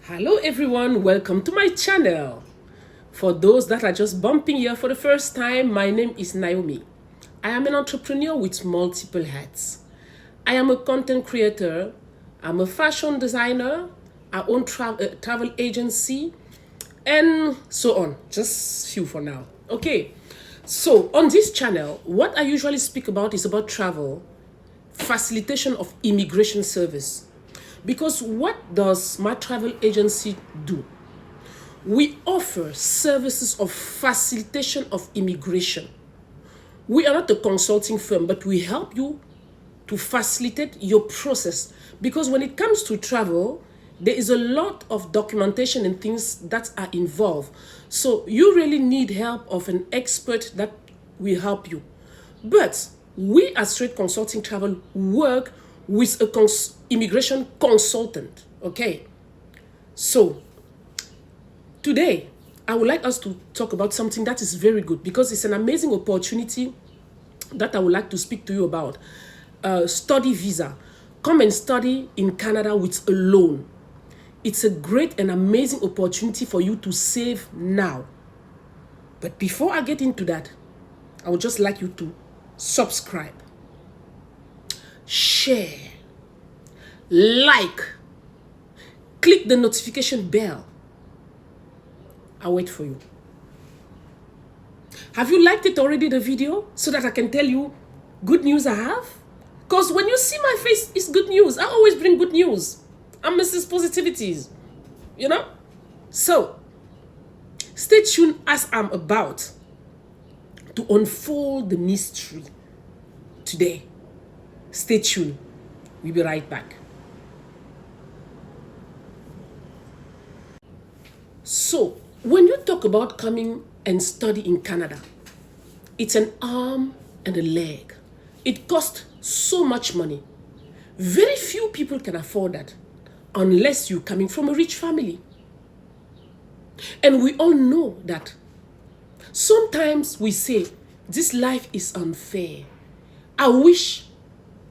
Hello everyone, welcome to my channel. For those that are just bumping here for the first time, my name is Naomi. I am an entrepreneur with multiple hats. I am a content creator, I'm a fashion designer, I own travel agency, and so on. Just few for now. Okay, so on this channel, what I usually speak about is about travel, facilitation of immigration service. Because what does my travel agency do? We offer services of facilitation of immigration. We are not a consulting firm, but we help you to facilitate your process. Because when it comes to travel, there is a lot of documentation and things that are involved. So you really need help of an expert that will help you. But we at Straight Consulting Travel work with a immigration consultant. Okay, so today I would like us to talk about something that is very good because it's an amazing opportunity that I would like to speak to you about. Study visa. Come and study in Canada with a loan. It's a great and amazing opportunity for you to save now. But before I get into that, I would just like you to subscribe, share, like, click the notification bell. I'll wait for you. Have you liked it already, the video, so that I can tell you good news I have? Because when you see my face, it's good news. I always bring good news. I'm Mrs. Positivities, you know? So, stay tuned as I'm about to unfold the mystery today. Stay tuned. We'll be right back. So, when you talk about coming and study in Canada, it's an arm and a leg. It costs so much money. Very few people can afford that unless you're coming from a rich family. And we all know that. Sometimes we say, this life is unfair. I wish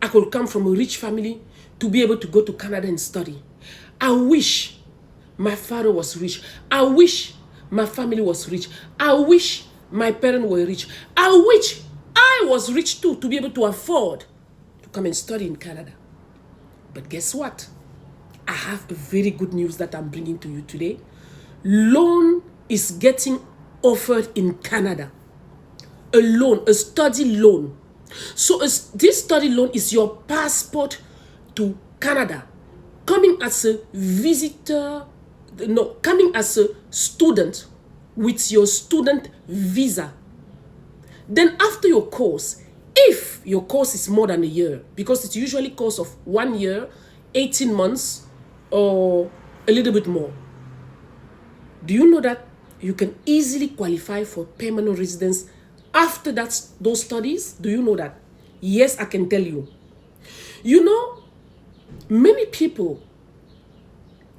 I could come from a rich family to be able to go to Canada and study. I wish my father was rich. I wish my family was rich. I wish my parents were rich. I wish I was rich too to be able to afford to come and study in Canada. But guess what? I have a very good news that I'm bringing to you today. Loan is getting offered in Canada. A loan, a study loan. So this study loan is your passport to Canada. Coming as a visitor, coming as a student with your student visa. Then after your course, if your course is more than a year, because it's usually course of 1 year, 18 months, or a little bit more. Do you know that you can easily qualify for permanent residence after those studies? Do you know that? Yes, I can tell you. You know, many people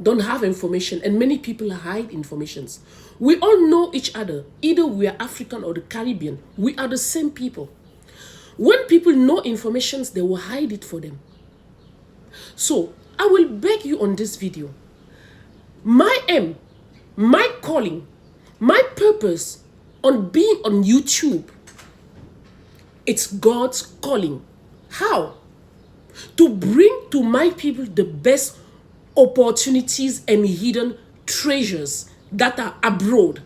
don't have information and many people hide informations. We all know each other. Either we are African or the Caribbean. We are the same people. When people know information, they will hide it for them. So I will beg you on this video. My aim, my calling, my purpose on being on YouTube, it's God's calling. How? To bring to my people the best opportunities and hidden treasures that are abroad.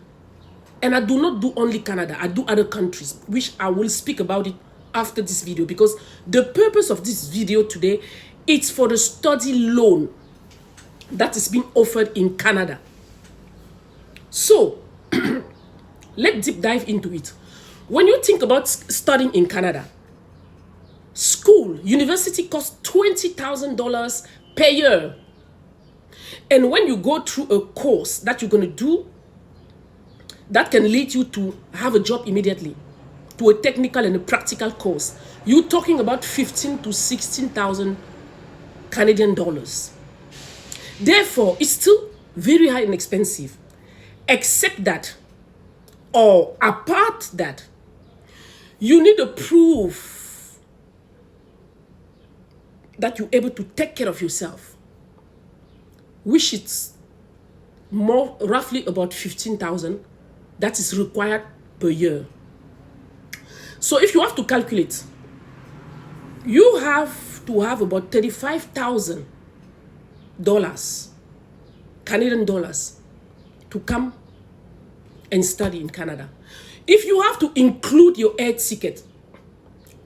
And I do not do only Canada, I do other countries, which I will speak about it after this video, because the purpose of this video today, it's for the study loan that is being offered in Canada. So, let's deep dive into it. When you think about studying in Canada, school, university costs $20,000 per year. And when you go through a course that you're going to do, that can lead you to have a job immediately, to a technical and a practical course, you're talking about 15 to 16,000 Canadian dollars. Therefore, it's still very high and expensive. Except that, or apart that, you need a proof that you're able to take care of yourself, which is more roughly about 15,000 that is required per year. So if you have to calculate, you have to have about $35,000 Canadian dollars to come and study in Canada. If you have to include your air ticket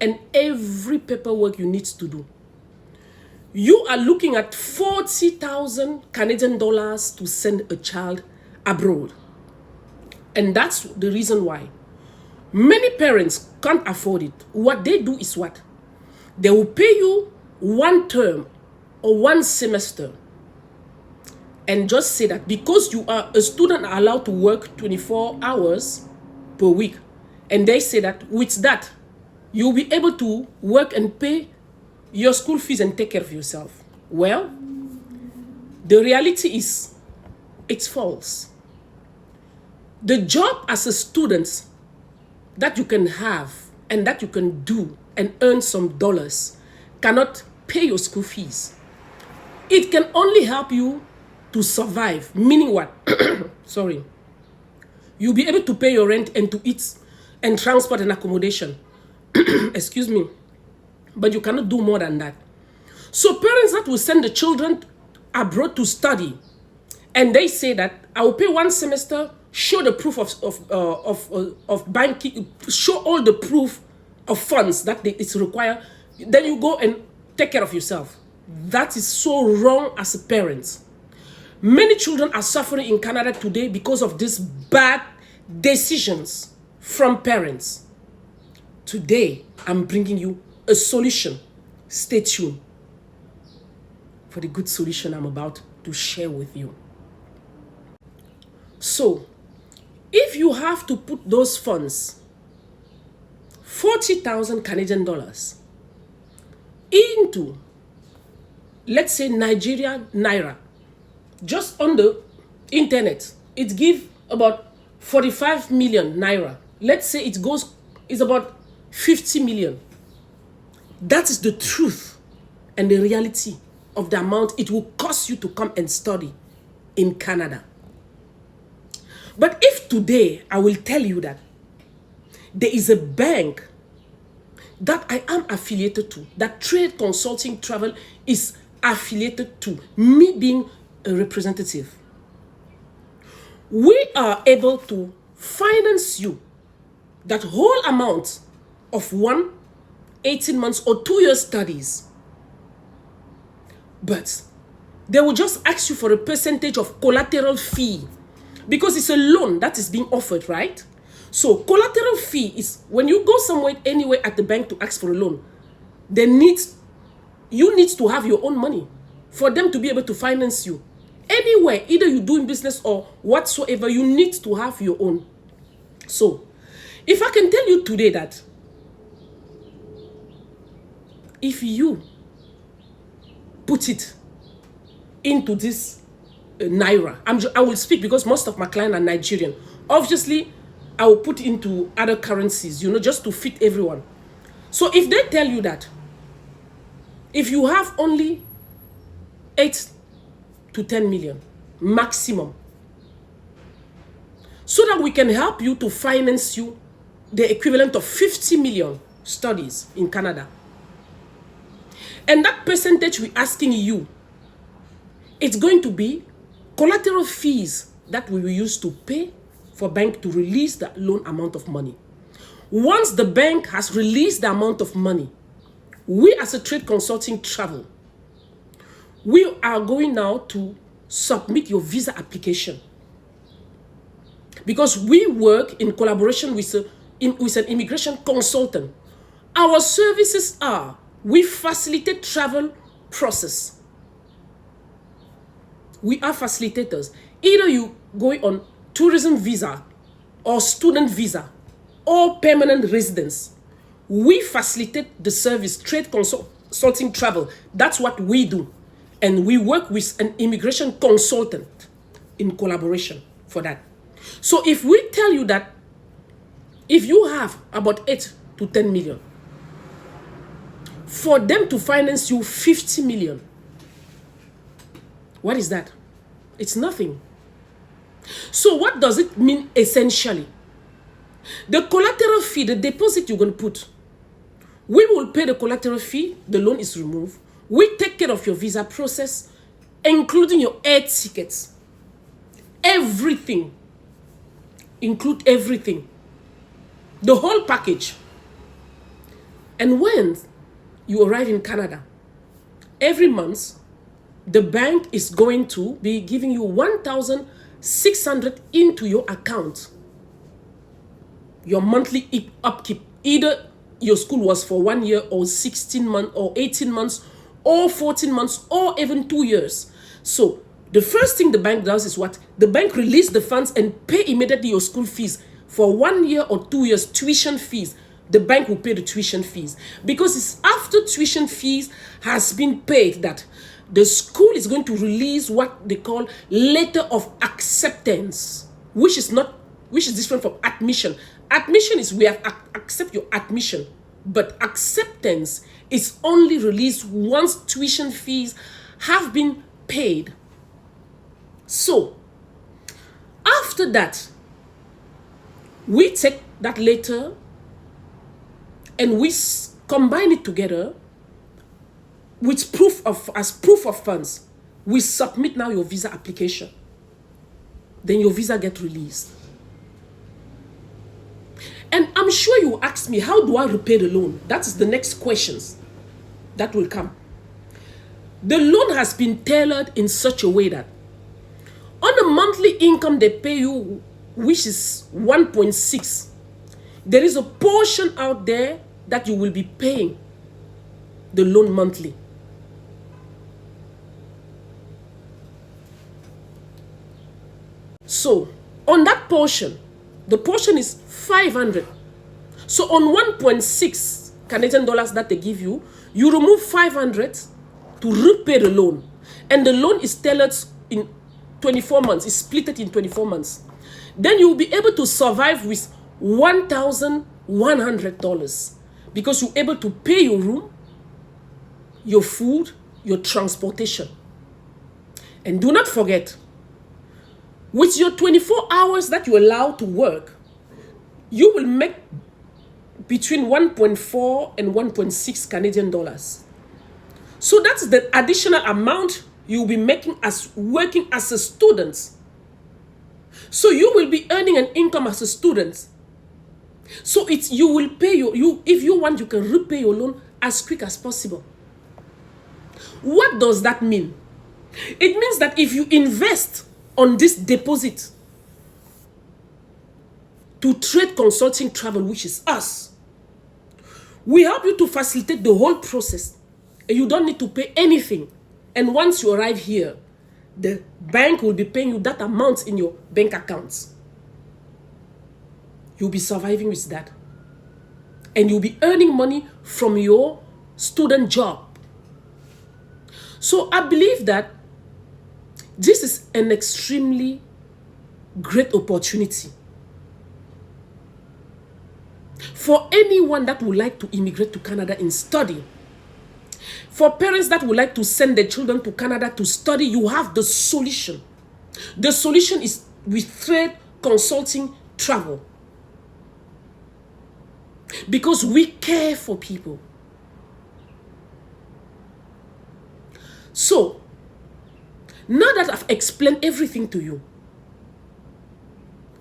and every paperwork you need to do, you are looking at 40,000 Canadian dollars to send a child abroad. And that's the reason why many parents can't afford it. What they do is what? They will pay you one term or one semester and just say that because you are a student are allowed to work 24 hours per week. And they say that with that, you'll be able to work and pay your school fees and take care of yourself. Well, the reality is, it's false. The job as a student that you can have and that you can do and earn some dollars cannot pay your school fees. It can only help you to survive, meaning what? Sorry. You'll be able to pay your rent and to eat and transport and accommodation. Excuse me. But you cannot do more than that. So parents that will send the children abroad to study, and they say that I will pay one semester, show the proof of banking, show all the proof of funds that it's required, then you go and take care of yourself. That is so wrong as a parent. Many children are suffering in Canada today because of these bad decisions from parents. Today, I'm bringing you a solution. Stay tuned for the good solution I'm about to share with you. So, if you have to put those funds, 40,000 Canadian dollars, into, let's say, Nigeria Naira, just on the internet, it gives about 45 million Naira. Let's say it's about 50 million. That is the truth and the reality of the amount it will cost you to come and study in Canada. But if today I will tell you that there is a bank that I am affiliated to, that Trade Consulting Travel is affiliated to, me being a representative, we are able to finance you that whole amount of 18 months or 2 years studies. But they will just ask you for a percentage of collateral fee because it's a loan that is being offered, right? So collateral fee is when you go somewhere, anywhere at the bank to ask for a loan, you need to have your own money for them to be able to finance you. Anywhere, either you're doing business or whatsoever, you need to have your own. So, if I can tell you today that if you put it into this Naira, I will speak because most of my clients are Nigerian. Obviously, I will put into other currencies, just to fit everyone. So if they tell you that if you have only 8 to 10 million maximum, so that we can help you to finance you the equivalent of 50 million studies in Canada. And that percentage we're asking you, it's going to be collateral fees that we will use to pay for bank to release that loan amount of money. Once the bank has released the amount of money, we as a Trade Consulting Travel, we are going now to submit your visa application. Because we work in collaboration with an immigration consultant. Our services are, we facilitate travel process. We are facilitators. Either you go on tourism visa or student visa or permanent residence. We facilitate the service, Trade Consulting Travel. That's what we do. And we work with an immigration consultant in collaboration for that. So if we tell you that if you have about 8 to 10 million, for them to finance you 50 million, what is that? It's nothing. So what does it mean essentially? The collateral fee, the deposit you're going to put, we will pay the collateral fee, the loan is removed. We take care of your visa process, including your air tickets. Everything. Include everything. The whole package. And when you arrive in Canada, every month, the bank is going to be giving you $1,600 into your account. Your monthly upkeep. Either your school was for 1 year or 16 months or 18 months or 14 months or even 2 years. So the first thing the bank does is what? The bank release the funds and pay immediately your school fees. For 1 year or 2 years, tuition fees. The bank will pay the tuition fees. Because it's after tuition fees has been paid that the school is going to release what they call letter of acceptance, which is different from admission. Admission is we have accept your admission, but acceptance is only released once tuition fees have been paid. So, after that, we take that letter and we combine it together with proof of funds. We submit now your visa application. Then your visa get released. And I'm sure you ask me, how do I repay the loan? That is the next questions that will come. The loan has been tailored in such a way that on a monthly income they pay you, which is 1.6, there is a portion out there that you will be paying the loan monthly. So on that portion, the portion is 500. So on 1.6 Canadian dollars that they give you, you remove 500 to repay the loan. And the loan is tailored in 24 months. It's split in 24 months. Then you will be able to survive with $1,100 because you're able to pay your room, your food, your transportation. And do not forget, with your 24 hours that you allow to work, you will make between 1.4 and 1.6 Canadian dollars. So that's the additional amount you'll be making as working as a student. So you will be earning an income as a student. So you will pay if you want, you can repay your loan as quick as possible. What does that mean? It means that if you invest on this deposit to Trade Consulting Travel, which is us, we help you to facilitate the whole process. And you don't need to pay anything. And once you arrive here, the bank will be paying you that amount in your bank accounts. You'll be surviving with that. And you'll be earning money from your student job. So I believe that this is an extremely great opportunity for anyone that would like to immigrate to Canada and study. For parents that would like to send their children to Canada to study, you have the solution. The solution is with Trade Consulting Travel. Because we care for people. So, now that I've explained everything to you,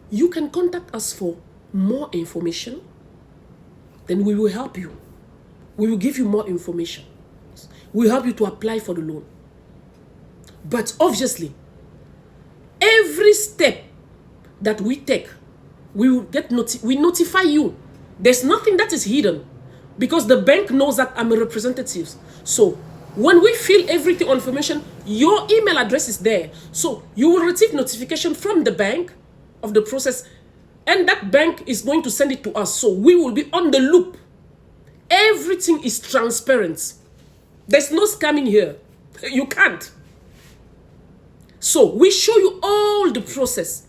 you can contact us for more information. Then we will help you. We will give you more information. We'll help you to apply for the loan. But obviously, every step that we take, we will we notify you. There's nothing that is hidden because the bank knows that I'm a representative. So when we fill everything on information, your email address is there. So you will receive notification from the bank of the process, and that bank is going to send it to us. So we will be on the loop. Everything is transparent. There's no scamming here. You can't. So we show you all the process.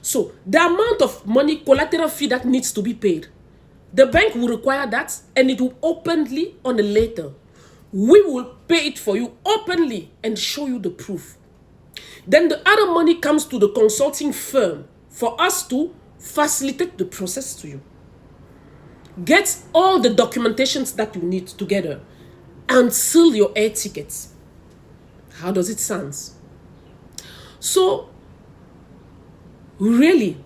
So the amount of money, collateral fee that needs to be paid, the bank will require that, and it will openly on a letter. We will pay it for you openly and show you the proof. Then the other money comes to the consulting firm for us to facilitate the process to you. Get all the documentations that you need together and seal your air tickets. How does it sound? So, really,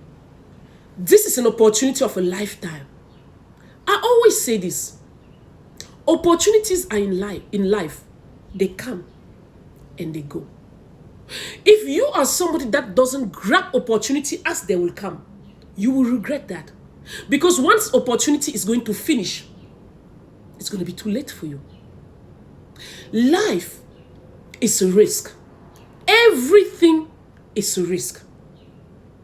this is an opportunity of a lifetime. I always say this. Opportunities are in life. They come and they go. If you are somebody that doesn't grab opportunity as they will come, you will regret that. Because once opportunity is going to finish, it's going to be too late for you. Life is a risk. Everything is a risk.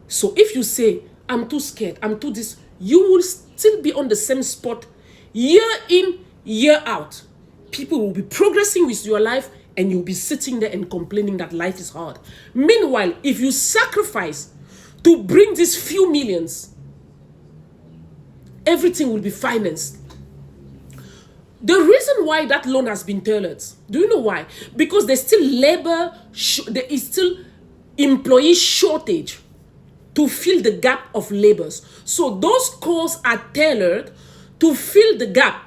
So if you say, I'm too scared, I'm too this, you will still be on the same spot year in, year out. People will be progressing with your life and you'll be sitting there and complaining that life is hard. Meanwhile, if you sacrifice to bring these few millions, everything will be financed. The reason why that loan has been tailored, do you know why? Because there's still there is still employee shortage to fill the gap of labors. So those calls are tailored to fill the gap,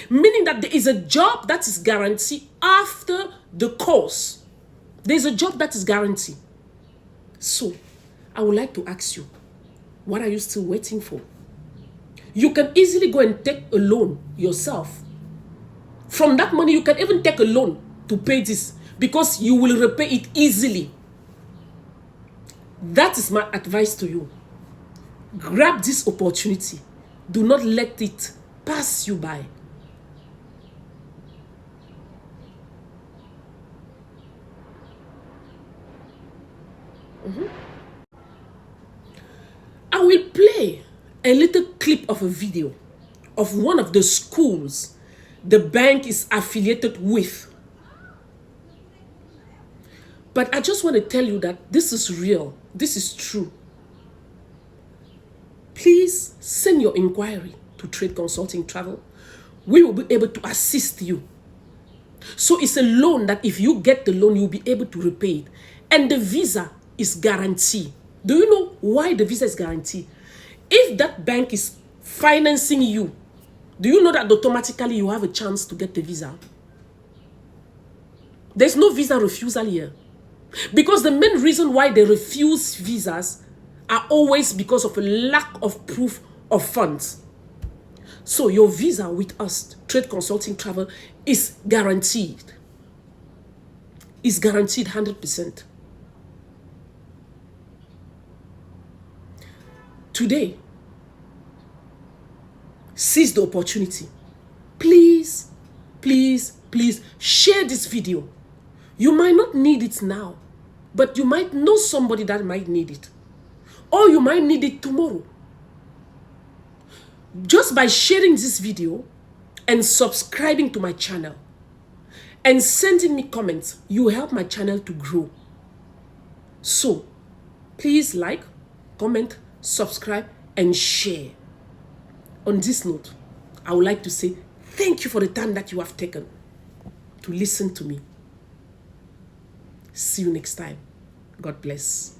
meaning that there is a job that is guaranteed after the course. There's a job that is guaranteed. So I would like to ask you, what are you still waiting for? You can easily go and take a loan yourself. From that money, you can even take a loan to pay this because you will repay it easily. That is my advice to you. Grab this opportunity. Do not let it pass you by. I will play a little clip of a video of one of the schools the bank is affiliated with. But I just want to tell you that this is real. This is true. Please send your inquiry to Trade Consulting Travel. We will be able to assist you. So it's a loan that if you get the loan, you'll be able to repay it. And the visa is guaranteed. Do you know why the visa is guaranteed? If that bank is financing you, do you know that automatically you have a chance to get the visa? There's no visa refusal here. Because the main reason why they refuse visas are always because of a lack of proof of funds. So your visa with us, Trade Consulting Travel, is guaranteed. It's guaranteed 100%. Today, seize the opportunity. Please, please, please share this video. You might not need it now, but you might know somebody that might need it. Or you might need it tomorrow. Just by sharing this video and subscribing to my channel and sending me comments, you help my channel to grow. So, please like, comment, subscribe, and share. On this note, I would like to say thank you for the time that you have taken to listen to me. See you next time. God bless.